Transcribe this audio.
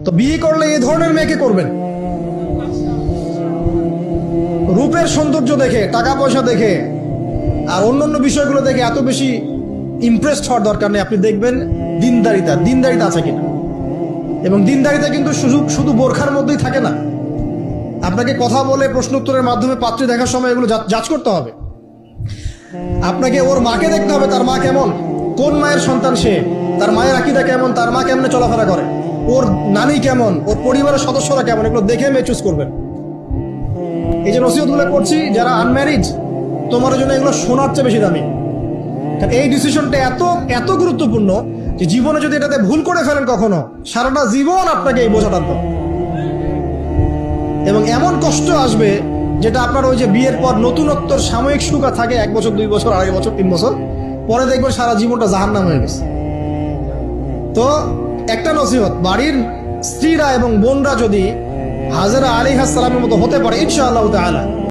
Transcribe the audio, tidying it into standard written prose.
তো বিয়ে করলে এই ধরনের মেয়েকে করবেন। রূপের সৌন্দর্য দেখে, টাকা পয়সা দেখে আর অন্যান্য বিষয়গুলো দেখে এত বেশি ইমপ্রেসড হওয়ার দরকার নেই। আপনি দেখবেন দিনদারিতা আছে কিনা। এবং দিনদারিতা কিন্তু শুধু বোরখার মধ্যেই থাকে না। আপনাকে কথা বলে প্রশ্ন উত্তরের মাধ্যমে পাত্রী দেখার সময় এগুলো যাচ করতে হবে। আপনাকে ওর মাকে দেখতে হবে, তার মা কেমন, কোন মায়ের সন্তান সে, তার মায়ের আকীদা কেমন, তার মা কেমনে চলাফেরা করে, ওর নানি কেমন, ওর পরিবারের সদস্যরা কেমন, এগুলো দেখে মেয়ে চুজ করবেন। এই যে নসিহতগুলো করছি, যারা আনম্যারিড, তোমার জন্য এগুলো শোনার চেয়ে বেশি দামি। কারণ এই ডিসিশনটা এত গুরুত্বপূর্ণ যে জীবনে যদি এটাতে ভুল করে ফেলেন কখনো, সারাটা জীবন আপনাকে এই বোঝা টানতে হবে। এবং এমন কষ্ট আসবে যেটা আপনার ওই যে বিয়ের পর নতুনত্বর সাময়িক সুখ থাকে 1 বছর, 2 বছর, 2.5 বছর, 3 বছর, পরে দেখবেন সারা জীবনটা জাহান্নাম হয়ে গেছে। তো একটা নসিহত, বাড়ির স্ত্রীরা এবং বোনরা যদি হাজেরা আলাইহিস সালামের মতো হতে পারে ইনশাআল্লাহ তাআলা,